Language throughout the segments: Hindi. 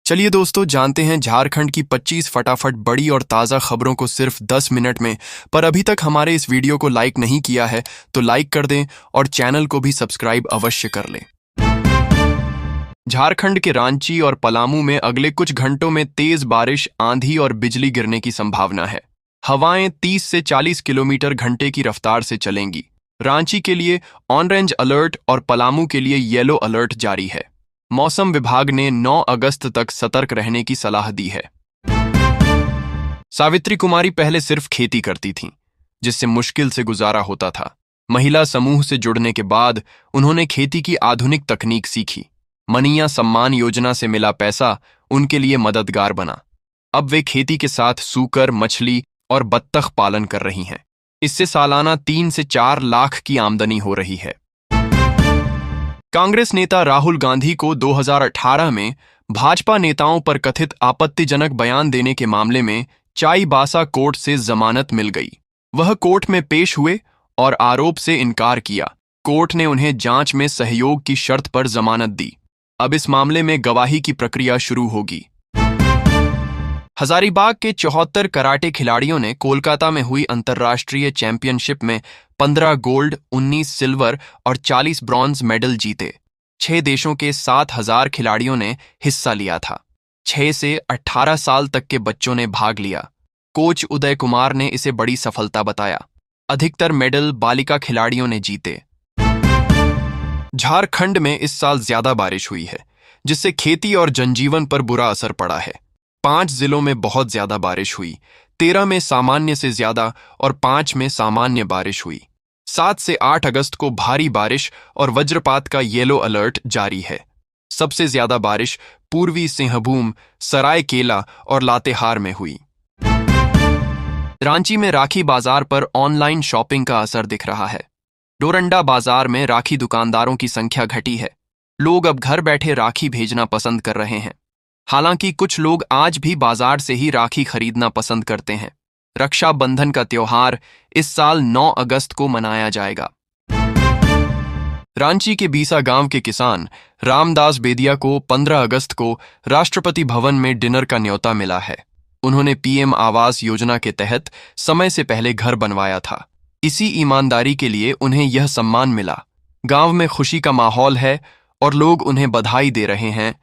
चलिए दोस्तों, जानते हैं झारखंड की 25 फटाफट बड़ी और ताज़ा खबरों को सिर्फ 10 मिनट में। पर अभी तक हमारे इस वीडियो को लाइक नहीं किया है तो लाइक कर दें और चैनल को भी सब्सक्राइब अवश्य कर लें। झारखंड के रांची और पलामू में अगले कुछ घंटों में तेज बारिश, आंधी और बिजली गिरने की संभावना है। हवाएं 30 से 40 किलोमीटर घंटे की रफ्तार से चलेंगी। रांची के लिए ऑरेंज अलर्ट और पलामू के लिए येलो अलर्ट जारी है। मौसम विभाग ने 9 अगस्त तक सतर्क रहने की सलाह दी है। सावित्री कुमारी पहले सिर्फ खेती करती थीं, जिससे मुश्किल से गुजारा होता था। महिला समूह से जुड़ने के बाद उन्होंने खेती की आधुनिक तकनीक सीखी। मनिया सम्मान योजना से मिला पैसा उनके लिए मददगार बना। अब वे खेती के साथ सूकर, मछली और बत्तख पालन कर रही हैं। इससे सालाना 3 से 4 लाख की आमदनी हो रही है। कांग्रेस नेता राहुल गांधी को 2018 में भाजपा नेताओं पर कथित आपत्तिजनक बयान देने के मामले में चाईबासा कोर्ट से जमानत मिल गई। वह कोर्ट में पेश हुए और आरोप से इनकार किया। कोर्ट ने उन्हें जांच में सहयोग की शर्त पर जमानत दी। अब इस मामले में गवाही की प्रक्रिया शुरू होगी। हजारीबाग के 74 कराटे खिलाड़ियों ने कोलकाता में हुई अंतर्राष्ट्रीय चैंपियनशिप में 15 गोल्ड, 19 सिल्वर और 40 ब्रॉन्ज मेडल जीते। 6 देशों के 7,000 खिलाड़ियों ने हिस्सा लिया था। 6 से 18 साल तक के बच्चों ने भाग लिया। कोच उदय कुमार ने इसे बड़ी सफलता बताया। अधिकतर मेडल बालिका खिलाड़ियों ने जीते। झारखंड में इस साल ज्यादा बारिश हुई है, जिससे खेती और जनजीवन पर बुरा असर पड़ा है। 5 जिलों में बहुत ज्यादा बारिश हुई। 13 में सामान्य से ज्यादा और 5 में सामान्य बारिश हुई। 7 से 8 अगस्त को भारी बारिश और वज्रपात का येलो अलर्ट जारी है। सबसे ज्यादा बारिश पूर्वी सिंहभूम, सरायकेला और लातेहार में हुई। रांची में राखी बाजार पर ऑनलाइन शॉपिंग का असर दिख रहा है। डोरंडा बाजार में राखी दुकानदारों की संख्या घटी है। लोग अब घर बैठे राखी भेजना पसंद कर रहे हैं। हालांकि कुछ लोग आज भी बाजार से ही राखी खरीदना पसंद करते हैं। रक्षाबंधन का त्योहार इस साल 9 अगस्त को मनाया जाएगा। रांची के बीसा गांव के किसान रामदास बेदिया को 15 अगस्त को राष्ट्रपति भवन में डिनर का न्योता मिला है। उन्होंने पीएम आवास योजना के तहत समय से पहले घर बनवाया था। इसी ईमानदारी के लिए उन्हें यह सम्मान मिला। गांव में खुशी का माहौल है और लोग उन्हें बधाई दे रहे हैं।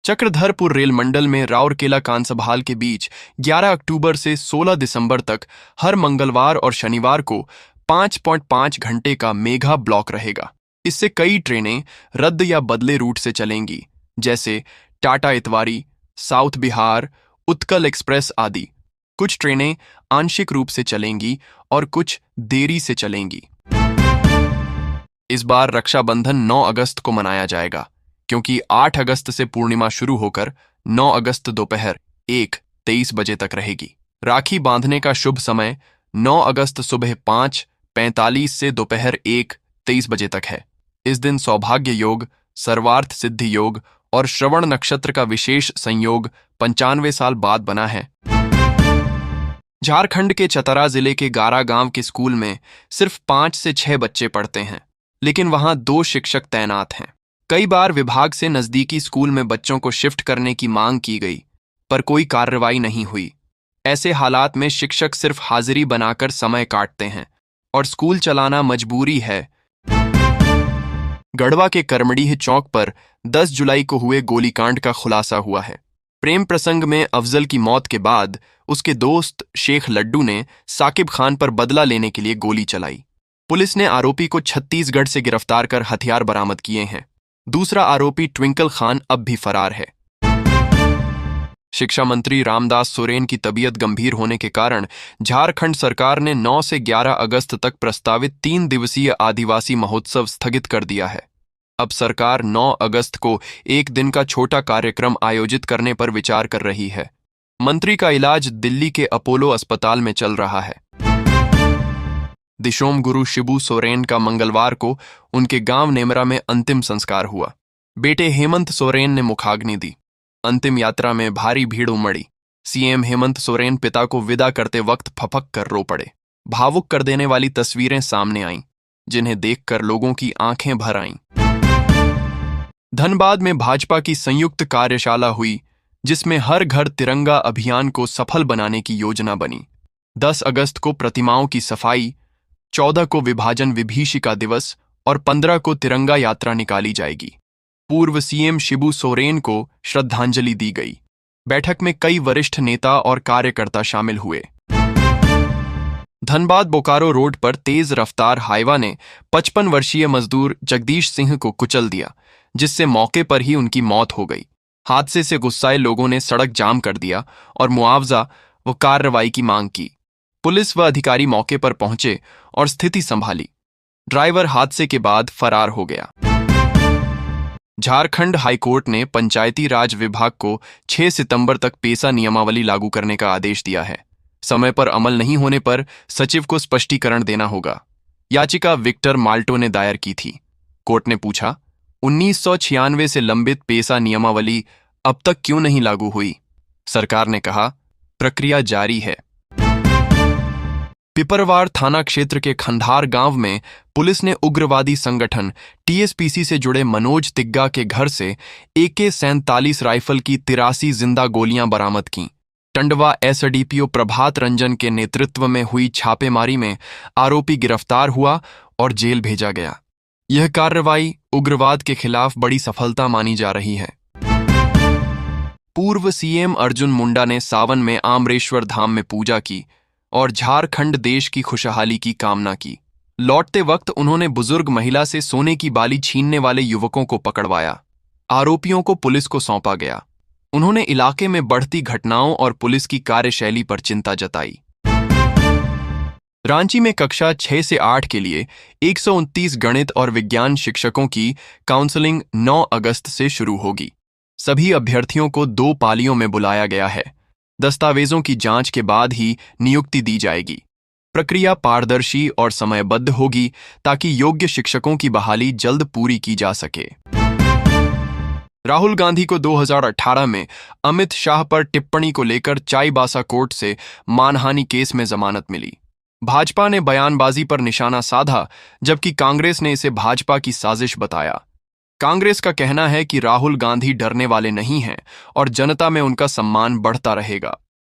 चक्रधरपुर रेल मंडल में राउरकेला कांसभाल के बीच 11 अक्टूबर से 16 दिसंबर तक हर मंगलवार और शनिवार को 5.5 घंटे का मेगा ब्लॉक रहेगा। इससे कई ट्रेनें रद्द या बदले रूट से चलेंगी, जैसे टाटा इतवारी, साउथ बिहार, उत्कल एक्सप्रेस आदि। कुछ ट्रेनें आंशिक रूप से चलेंगी और कुछ देरी से चलेंगी। इस बार रक्षाबंधन 9 अगस्त को मनाया जाएगा, क्योंकि 8 अगस्त से पूर्णिमा शुरू होकर 9 अगस्त दोपहर 1:23 बजे तक रहेगी। राखी बांधने का शुभ समय 9 अगस्त सुबह 5:45 से दोपहर 1:23 बजे तक है। इस दिन सौभाग्य योग, सर्वार्थ सिद्धि योग और श्रवण नक्षत्र का विशेष संयोग 95 साल बाद बना है। झारखंड के चतरा जिले के गारा गांव के स्कूल में सिर्फ 5 से 6 बच्चे पढ़ते हैं, लेकिन वहां 2 शिक्षक तैनात हैं। कई बार विभाग से नजदीकी स्कूल में बच्चों को शिफ्ट करने की मांग की गई, पर कोई कार्रवाई नहीं हुई। ऐसे हालात में शिक्षक सिर्फ हाजिरी बनाकर समय काटते हैं और स्कूल चलाना मजबूरी है। गढ़वा के करमडीह चौक पर 10 जुलाई को हुए गोलीकांड का खुलासा हुआ है। प्रेम प्रसंग में अफजल की मौत के बाद उसके दोस्त शेख लड्डू ने साकिब खान पर बदला लेने के लिए गोली चलाई। पुलिस ने आरोपी को छत्तीसगढ़ से गिरफ्तार कर हथियार बरामद किए हैं। दूसरा आरोपी ट्विंकल खान अब भी फरार है। शिक्षा मंत्री रामदास सोरेन की तबीयत गंभीर होने के कारण झारखंड सरकार ने 9 से 11 अगस्त तक प्रस्तावित 3 दिवसीय आदिवासी महोत्सव स्थगित कर दिया है। अब सरकार 9 अगस्त को एक दिन का छोटा कार्यक्रम आयोजित करने पर विचार कर रही है। मंत्री का इलाज दिल्ली के अपोलो अस्पताल में चल रहा है। दिशोम गुरु शिबू सोरेन का मंगलवार को उनके गांव नेमरा में अंतिम संस्कार हुआ। बेटे हेमंत सोरेन ने मुखाग्नि दी। अंतिम यात्रा में भारी भीड़ उमड़ी। सीएम हेमंत सोरेन पिता को विदा करते वक्त फपक कर रो पड़े। भावुक कर देने वाली तस्वीरें सामने आईं, जिन्हें देखकर लोगों की आंखें भर आईं। धनबाद में भाजपा की संयुक्त कार्यशाला हुई, जिसमें हर घर तिरंगा अभियान को सफल बनाने की योजना बनी। 10 अगस्त को प्रतिमाओं की सफाई, 14 को विभाजन विभीषिका दिवस और 15 को तिरंगा यात्रा निकाली जाएगी। पूर्व सीएम शिबू सोरेन को श्रद्धांजलि दी गई। बैठक में कई वरिष्ठ नेता और कार्यकर्ता शामिल हुए। धनबाद बोकारो रोड पर तेज रफ्तार हाईवा ने 55 वर्षीय मजदूर जगदीश सिंह को कुचल दिया, जिससे मौके पर ही उनकी मौत हो गई। हादसे से गुस्साए लोगों ने सड़क जाम कर दिया और मुआवजा व कार्रवाई की मांग की। पुलिस व अधिकारी मौके पर पहुंचे और स्थिति संभाली। ड्राइवर हादसे के बाद फरार हो गया। झारखंड हाईकोर्ट ने पंचायती राज विभाग को 6 सितंबर तक पेसा नियमावली लागू करने का आदेश दिया है। समय पर अमल नहीं होने पर सचिव को स्पष्टीकरण देना होगा। याचिका विक्टर माल्टो ने दायर की थी। कोर्ट ने पूछा, 1996 से लंबित पेसा नियमावली अब तक क्यों नहीं लागू हुई? सरकार ने कहा, प्रक्रिया जारी है। पिपरवार थाना क्षेत्र के खंडार गांव में पुलिस ने उग्रवादी संगठन टीएसपीसी से जुड़े मनोज तिग्गा के घर से AK-47 राइफल की 83 जिंदा गोलियां बरामद कीं। टंडवा एसडीपीओ प्रभात रंजन के नेतृत्व में हुई छापेमारी में आरोपी गिरफ्तार हुआ और जेल भेजा गया। यह कार्रवाई उग्रवाद के खिलाफ बड़ी सफलता मानी जा रही है। पूर्व सीएम अर्जुन मुंडा ने सावन में आमरेश्वर धाम में पूजा की और झारखंड देश की खुशहाली की कामना की। लौटते वक्त उन्होंने बुजुर्ग महिला से सोने की बाली छीनने वाले युवकों को पकड़वाया। आरोपियों को पुलिस को सौंपा गया। उन्होंने इलाके में बढ़ती घटनाओं और पुलिस की कार्यशैली पर चिंता जताई। रांची में कक्षा 6 से 8 के लिए 129 गणित और विज्ञान शिक्षकों की काउंसलिंग 9 अगस्त से शुरू होगी। सभी अभ्यर्थियों को 2 पालियों में बुलाया गया है। दस्तावेजों की जांच के बाद ही नियुक्ति दी जाएगी। प्रक्रिया पारदर्शी और समयबद्ध होगी ताकि योग्य शिक्षकों की बहाली जल्द पूरी की जा सके। राहुल गांधी को 2018 में अमित शाह पर टिप्पणी को लेकर चाईबासा कोर्ट से मानहानि केस में जमानत मिली। भाजपा ने बयानबाजी पर निशाना साधा, जबकि कांग्रेस ने इसे भाजपा की साजिश बताया। कांग्रेस का कहना है कि राहुल गांधी डरने वाले नहीं हैं और जनता में उनका सम्मान बढ़ता रहेगा।